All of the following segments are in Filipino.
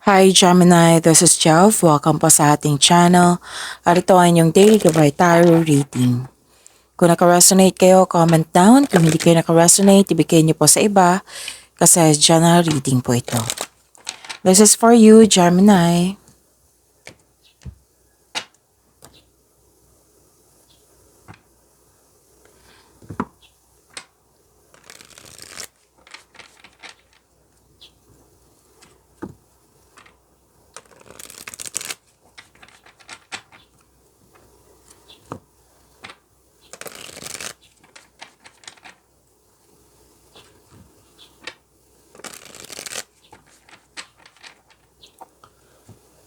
Hi Gemini, this is Jeff. Welcome po sa ating channel. At ito ay inyong daily Gabay Tarot reading. Kung naka-resonate kayo, comment down. Kung hindi kayo naka-resonate, ibigay niyo po sa iba kasi general reading po ito. This is for you, Gemini.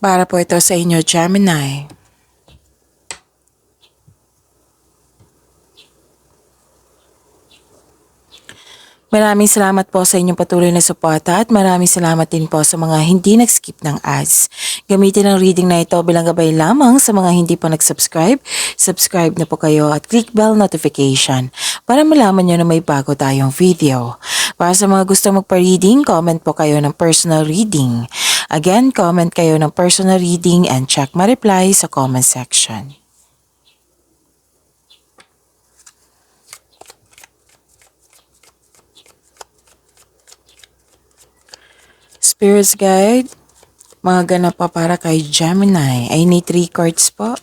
Para po ito sa inyo, Gemini. Maraming salamat po sa inyong patuloy na suporta at maraming salamat din po sa mga hindi nag-skip ng ads. Gamitin ang reading na ito bilang gabay lamang sa mga hindi pa nag-subscribe. Subscribe na po kayo at click bell notification para malaman nyo na may bago tayong video. Para sa mga gustong magpa-reading, comment po kayo ng personal reading. Again, comment kayo ng personal reading and check my reply sa comment section. Spirits Guide, mga ganap pa para kay Gemini. I need 3 cards po.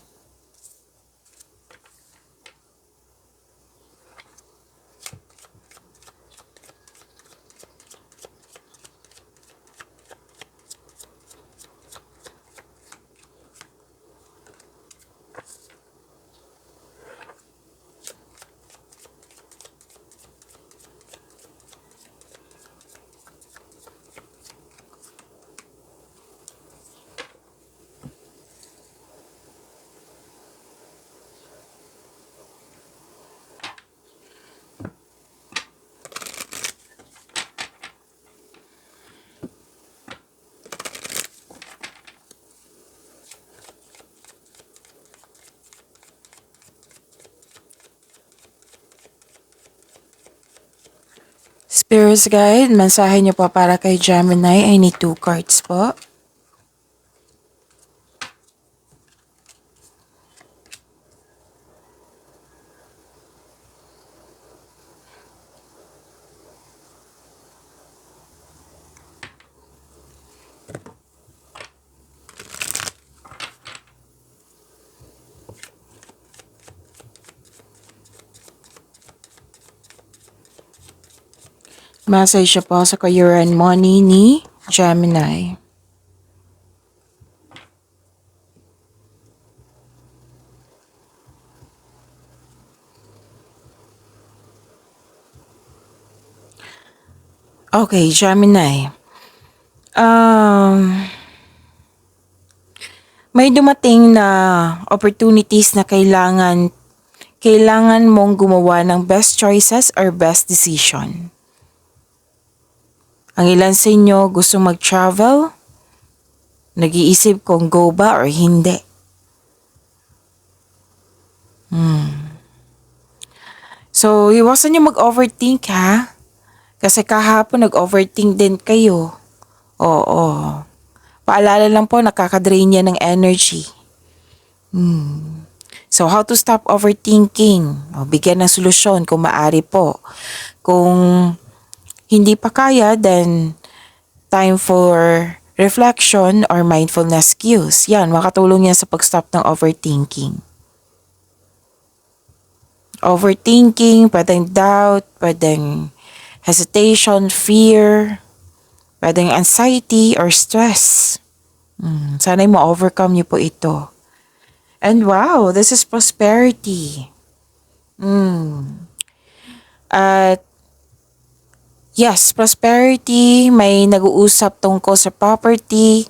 Spirits Guide, mensahe niyo po para kay Gemini. I need 2 cards po. Message siya po sa career and money ni Gemini. Okay, Gemini. May dumating na opportunities na kailangan mong gumawa ng best choices or best decision. Ang ilan sa inyo gusto mag-travel, nag-iisip kung go ba or hindi. So, iwasan nyo mag-overthink ha. Kasi kahapon nag-overthink din kayo. Oo. Paalala lang po, nakakadrain yan ng energy. So, how to stop overthinking? O, bigyan ng solusyon kung maaari po. Kung hindi pa kaya, then time for reflection or mindfulness cues. Yan, makatulong yan sa pag-stop ng overthinking. Overthinking, pwedeng doubt, pwedeng hesitation, fear, pwedeng anxiety or stress. Sana'y ma-overcome niyo po ito. And wow, this is prosperity. At yes, prosperity, may nag-uusap tungkol sa property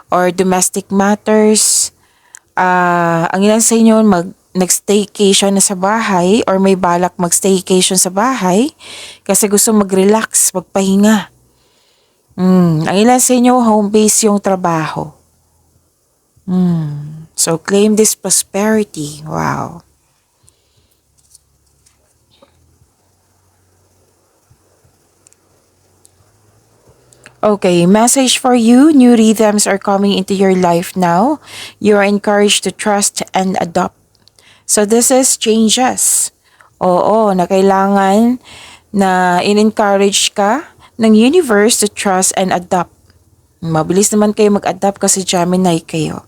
or domestic matters. Ang ilan sa inyo nag-staycation na sa bahay or may balak mag-staycation sa bahay kasi gusto mag-relax, magpahinga. Ang ilan sa inyo, home base yung trabaho. So, claim this prosperity. Wow. Okay, message for you. New rhythms are coming into your life now. You are encouraged to trust and adopt. So this is changes. Oo, na kailangan na in-encourage ka ng universe to trust and adopt. Mabilis naman kayo mag-adapt kasi Gemini kayo.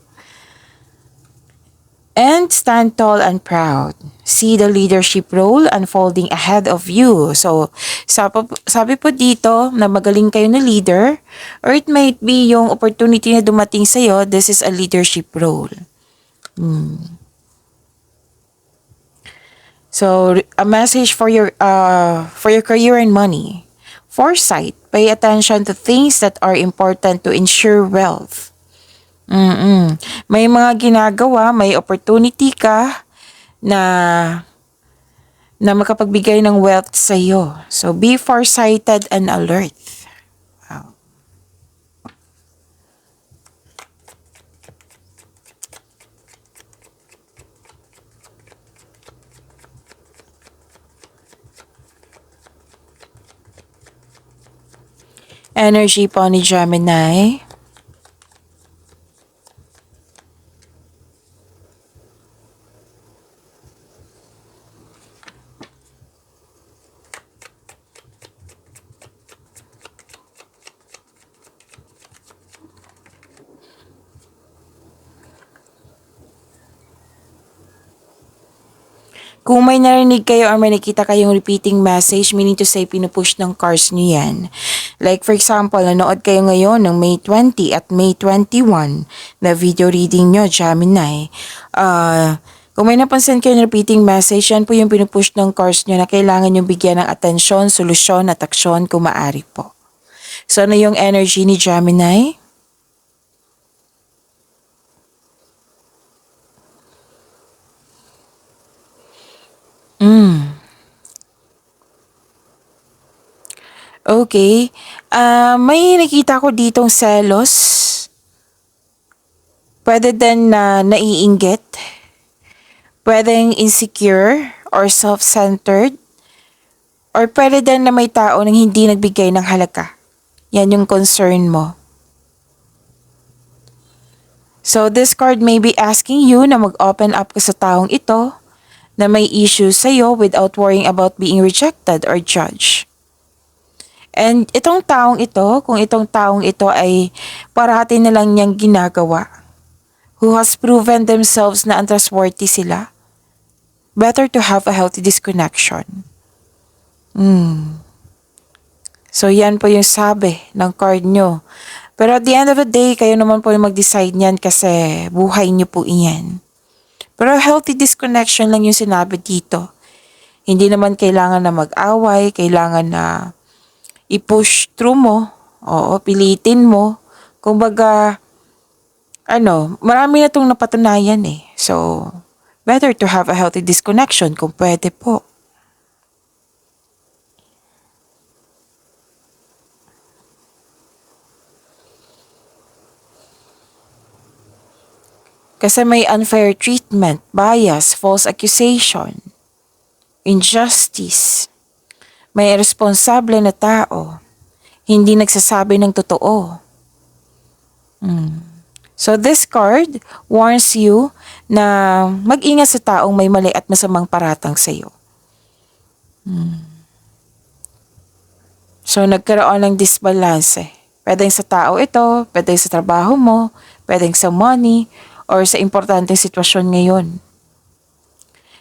And stand tall and proud. See the leadership role unfolding ahead of you. So, sabi po dito na magaling kayo na leader, or it might be yung opportunity na dumating sa'yo, this is a leadership role. So, a message for your career and money. Foresight. Pay attention to things that are important to ensure wealth. May mga ginagawa, may opportunity ka na makapagbigay ng wealth sa iyo. So be foresighted and alert. Wow. Energy po ni Gemini. Kung may narinig kayo or may nakita kayong repeating message, meaning to say pinupush ng cards nyo yan. Like for example, nanood kayo ngayon ng May 20 at May 21 na video reading nyo, Gemini. Kung may napansin kayo ng repeating message, yan po yung pinupush ng cards nyo na kailangan yung bigyan ng atensyon, solusyon at aksyon kung maaari po. So ano yung energy ni Gemini? Okay. May nakita ko ditong selos. Pwede din na naiinggit. Pwedeng insecure or self-centered. Or pwede din na may tao nang hindi nagbigay ng halaga. Yan yung concern mo. So this card may be asking you na mag-open up ka sa taong ito na may issues sa'yo without worrying about being rejected or judged. And itong taong ito, kung itong taong ito ay parati na lang niyang ginagawa, who has proven themselves na untrustworthy sila, better to have a healthy disconnection. So yan po yung sabi ng card nyo. Pero at the end of the day, kayo naman po yung mag-decide niyan kasi buhay nyo po iyan. Pero healthy disconnection lang yung sinabi dito. Hindi naman kailangan na mag-away, kailangan na i-push through mo, oo, pilitin mo. Kumbaga, marami na itong napatunayan eh. So, better to have a healthy disconnection kung pwede po. Kasi may unfair treatment, bias, false accusation, injustice. May irresponsible na tao, hindi nagsasabi ng totoo. So this card warns you na mag-ingat sa taong may mali at masamang paratang sa iyo. So nagkaroon ng disbalance. Pwedeng sa tao ito, pwedeng sa trabaho mo, pwedeng sa money, or sa importanteng sitwasyon ngayon.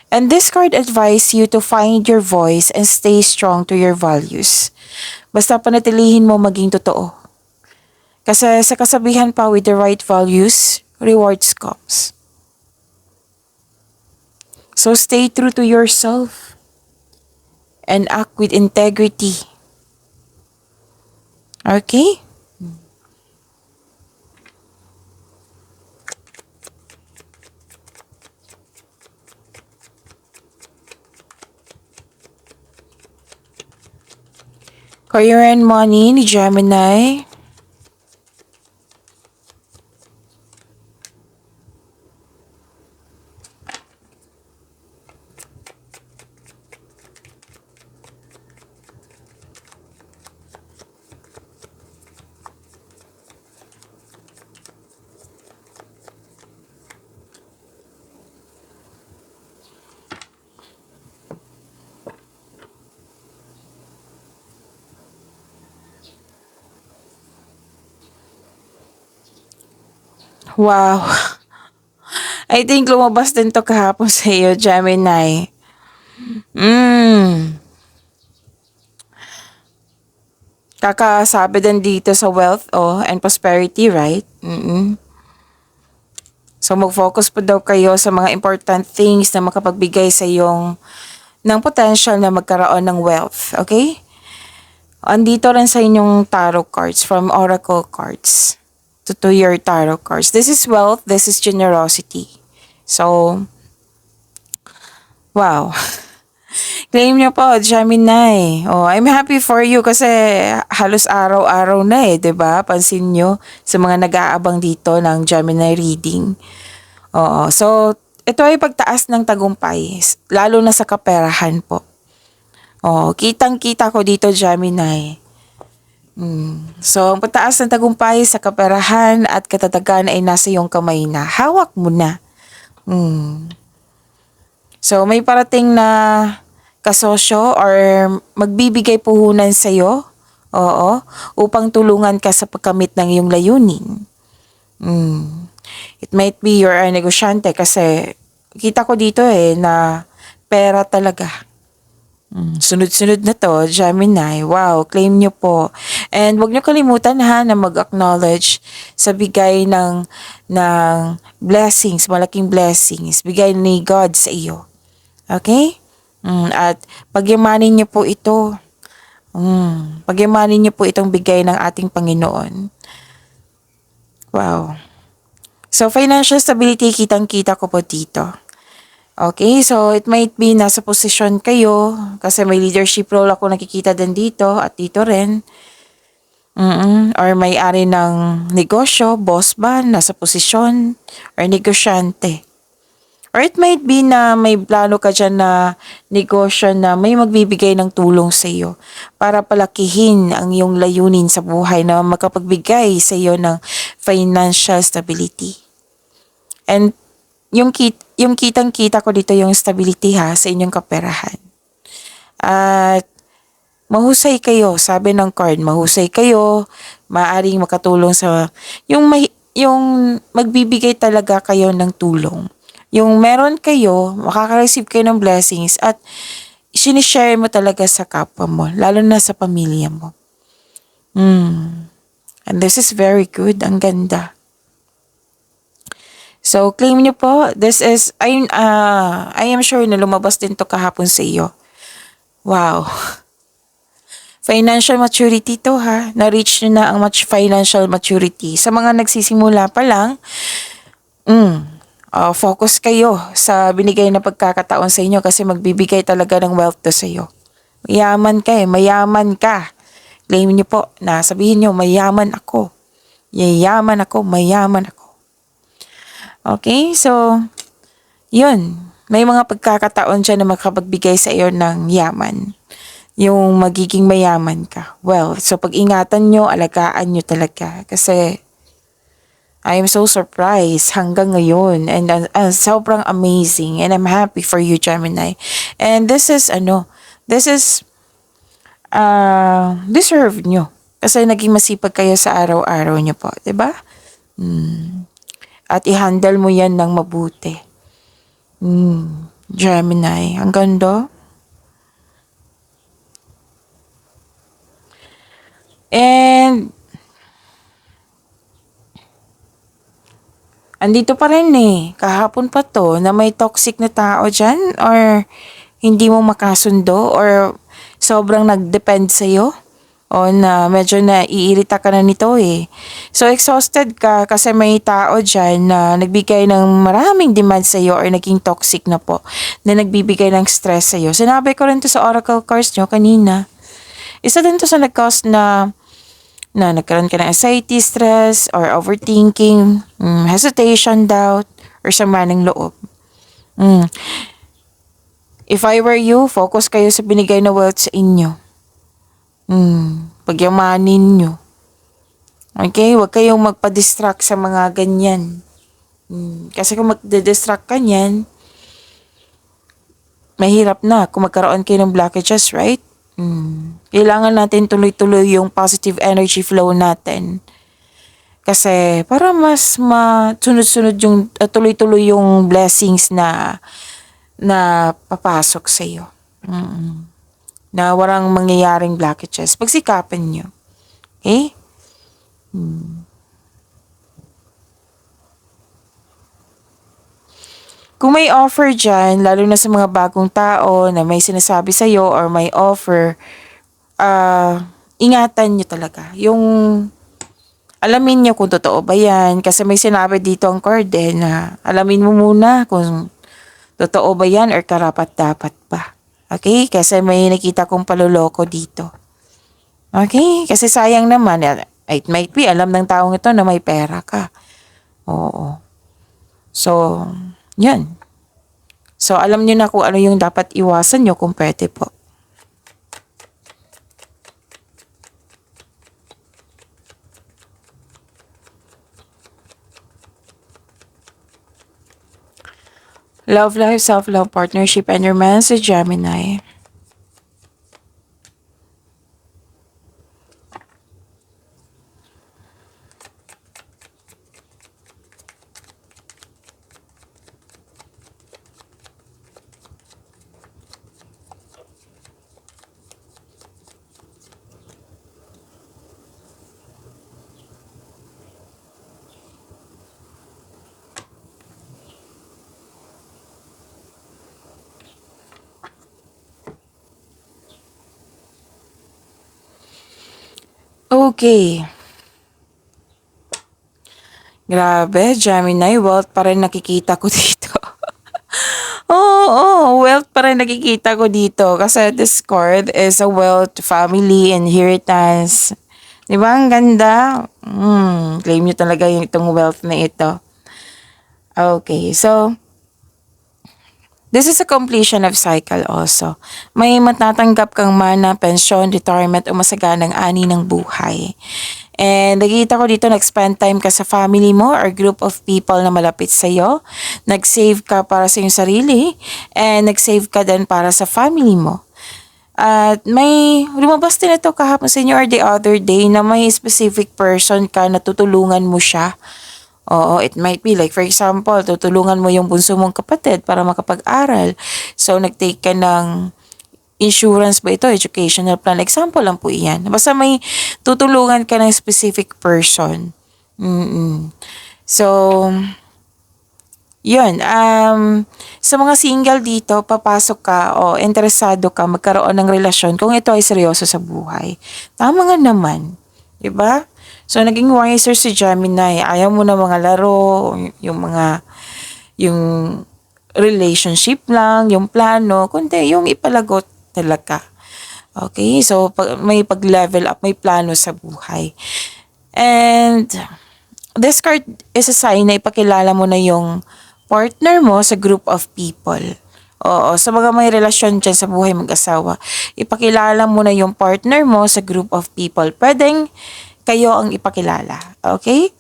And this card advises you to find your voice and stay strong to your values. Basta panatilihin mo maging totoo. Kasi sa kasabihan pa, with the right values, rewards comes. So stay true to yourself and act with integrity. Okay? Career and money ni Gemini. Wow. I think lumabas din to kahapon sa iyo, Gemini. Mm. Kakasabi din dito sa wealth, and prosperity, right? So, mag-focus po daw kayo sa mga important things na makapagbigay sa iyong ng potential na magkaroon ng wealth. Okay? Andito rin sa inyong tarot cards from oracle cards to your tarot cards. This is wealth, this is generosity. So, wow. Claim niyo po, Gemini. I'm happy for you kasi halos araw-araw na 'di ba? Pansin niyo sa mga nag-aabang dito ng Gemini reading. So ito ay pagtaas ng tagumpay, lalo na sa kaperahan po. Kitang-kita ko dito, Gemini. So, ang pagtaas ng tagumpay sa kaperahan at katatagan ay nasa iyong kamay na. Hawak mo na. So, may parating na kasosyo or magbibigay puhunan sa iyo, upang tulungan ka sa pagkamit ng iyong layunin. It might be you're a negosyante kasi kita ko dito na pera talaga. Sunod-sunod na to, Gemini. Wow, claim nyo po. And wag nyo kalimutan na mag-acknowledge sa bigay ng blessings, malaking blessings, bigay ni God sa iyo. Okay? At pagyamanin nyo po ito. Pagyamanin nyo po itong bigay ng ating Panginoon. Wow. So, financial stability, kitang-kita ko po dito. Okay, so it might be nasa posisyon kayo kasi may leadership role ako nakikita din dito at dito rin. Or may-ari ng negosyo, boss ba, nasa posisyon, or negosyante. Or it might be na may plano ka dyan na negosyo na may magbibigay ng tulong sa iyo para palakihin ang iyong layunin sa buhay na makapagbigay sa iyo ng financial stability. And yung kitang-kita ko dito yung stability sa inyong kaperahan. At mahusay kayo, sabi ng card, mahusay kayo, maaaring makatulong sa yung magbibigay talaga kayo ng tulong. Yung meron kayo, makaka-receive kayo ng blessings at sinishare mo talaga sa kapwa mo, lalo na sa pamilya mo. And this is very good, ang ganda. So, claim niyo po, this is, I am sure na lumabas din to kahapon sa iyo. Wow. Financial maturity to na-reach nyo na ang financial maturity. Sa mga nagsisimula pa lang, focus kayo sa binigay na pagkakataon sa inyo kasi magbibigay talaga ng wealth to sa iyo. Mayaman ka mayaman ka. Claim niyo po na sabihin niyo, mayaman ako. Yayaman ako, mayaman ako. Okay, so, yun. May mga pagkakataon dyan na makapagbigay sa iyo ng yaman. Yung magiging mayaman ka. Well, so pag-ingatan nyo, alagaan nyo talaga. Kasi, I am so surprised hanggang ngayon. And sobrang amazing. And I'm happy for you, Gemini. And this is, deserve nyo. Kasi naging masipag kayo sa araw-araw nyo po. Diba? At i-handle mo yan ng mabuti. Gemini. Ang ganda. And andito pa rin kahapon pa to na may toxic na tao dyan or hindi mo makasundo or sobrang nag-depend sa'yo o na medyo naiirita ka na nito So, exhausted ka kasi may tao dyan na nagbigay ng maraming demand sa'yo or naging toxic na po na nagbibigay ng stress sa'yo. Sinabi ko rin to sa oracle cards nyo kanina. Isa din to sa nag-cause na nagkaroon ka ng anxiety, stress, or overthinking, hesitation, doubt, or sama ng loob. If I were you, focus kayo sa binigay na wealth sa inyo. Pagyamanin nyo. Okay? Huwag kayong magpa-distract sa mga ganyan. Kasi kung magde-distract ka niyan, mahirap na kung magkaroon kayo ng blockages, right? Kailangan natin tuloy-tuloy yung positive energy flow natin. Kasi para mas sunod-sunod yung tuloy-tuloy yung blessings na papasok sa iyo. Na walang mangyayaring blockages. Pagsikapan nyo. Okay? Kung may offer dyan, lalo na sa mga bagong tao na may sinasabi sa'yo or may offer, ingatan nyo talaga. Yung alamin nyo kung totoo ba yan. Kasi may sinabi dito ang card na alamin mo muna kung totoo ba yan or karapat-dapat pa. Okay? Kasi may nakita kong paluloko dito. Okay? Kasi sayang naman. It might be, alam ng taong ito na may pera ka. Oo. So, yan. So, alam niyo na kung ano yung dapat iwasan nyo kung pwede po. Love life, self-love, partnership, and romance sa Gemini. Okay. Grabe, Gemini, wealth pa rin nakikita ko dito. Oo, wealth pa rin nakikita ko dito. Kasi this card is a wealth, family, inheritance. Di ba? Ang ganda. Claim nyo talaga yung itong wealth na ito. Okay, so this is a completion of cycle also. May matatanggap kang mana, pensyon, retirement o masaganang ani ng buhay. And nakikita ko dito, nag-spend time ka sa family mo or group of people na malapit sa'yo. Nag-save ka para sa iyong sarili and nag-save ka din para sa family mo. At may lumabas din ito kahapon sa inyo or the other day na may specific person ka na tutulungan mo siya. Oo, it might be like for example, tutulungan mo yung bunso mong kapatid para makapag-aral. So, nag-take ka ng insurance ba ito, educational plan. Example lang po iyan. Basta may tutulungan ka ng specific person. So, yun. Sa mga single dito, papasok ka o interesado ka magkaroon ng relasyon kung ito ay seryoso sa buhay. Tama nga naman. Diba? So, naging wiser si Gemini. Ayaw mo na mga laro, yung relationship lang, yung plano, kundi yung ipalagot talaga. Okay? So, may pag-level up, may plano sa buhay. And, this card is a sign na ipakilala mo na yung partner mo sa group of people. Oo, sa mga may relasyon dyan sa buhay mag-asawa, ipakilala mo na yung partner mo sa group of people. Pwedeng kayo ang ipakilala. Okay?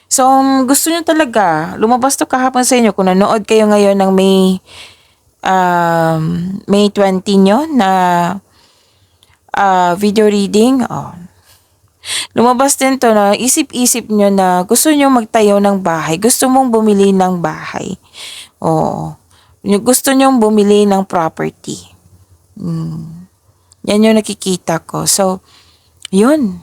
So, gusto nyo talaga, lumabas to kahapon sa inyo kung nanood kayo ngayon ng May 20 nyo na video reading. Lumabas din to na isip-isip nyo na gusto nyo magtayo ng bahay. Gusto mong bumili ng bahay. Oo. Gusto nyo bumili ng property. Yan yung nakikita ko. So, yun.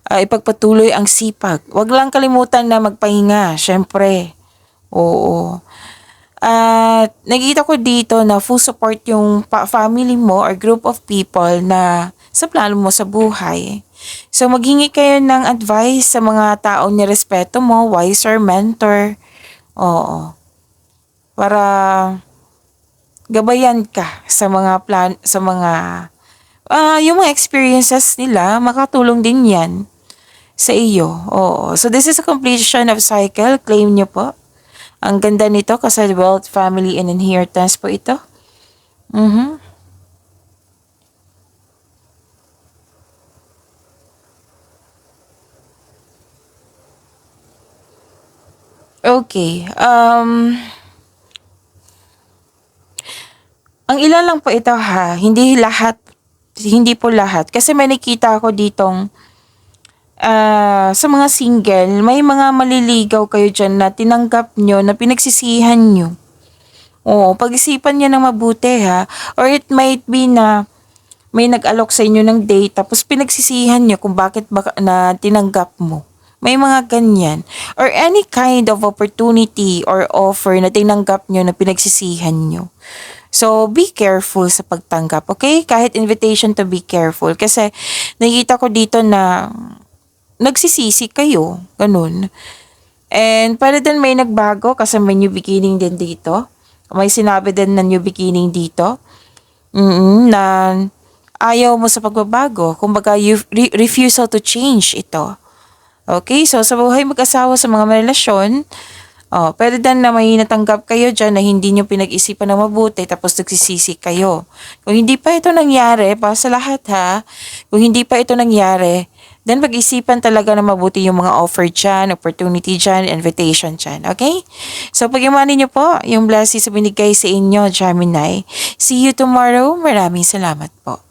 Ipagpatuloy ang sipag. Huwag lang kalimutan na magpahinga. Syempre. Oo. At nakikita ko dito na full support yung family mo or group of people na sa plano mo sa buhay. So, maghingi kayo ng advice sa mga taong nirespeto mo, wiser, mentor. Oo. Para gabayan ka sa mga yung mga experiences nila, makatulong din yan sa iyo. Oo. So, this is a completion of cycle. Claim nyo po. Ang ganda nito kasi wealth, family, and inheritance po ito. Okay. Ang ilan lang po ito ha. Hindi lahat Hindi po lahat. Kasi may nakita ako ditong sa mga single, may mga maliligaw kayo dyan na tinanggap nyo, na pinagsisihan nyo. Oo, pag-isipan nyo ng mabuti ha. Or it might be na may nag-alok sa inyo ng date, tapos pinagsisihan nyo kung bakit na tinanggap mo. May mga ganyan. Or any kind of opportunity or offer na tinanggap nyo na pinagsisihan nyo. So, be careful sa pagtanggap, okay? Kahit invitation to be careful. Kasi, nakikita ko dito na nagsisisi kayo. Ganun. And, pwede din may nagbago kasi may new beginning din dito. May sinabi din na new beginning dito. Na ayaw mo sa pagbabago. Kumbaga, refusal to change ito. Okay? So, sa buhay mag-asawa sa mga relasyon, pwede din na may natanggap kayo dyan na hindi nyo pinag-isipan na mabuti tapos nagsisisi kayo. Kung hindi pa ito nangyari, para sa lahat ha, kung hindi pa ito nangyari, then pag-isipan talaga na mabuti yung mga offer dyan, opportunity dyan, invitation dyan. Okay? So, pag-imanin nyo po yung blessings sa binigay sa inyo, Gemini. See you tomorrow. Maraming salamat po.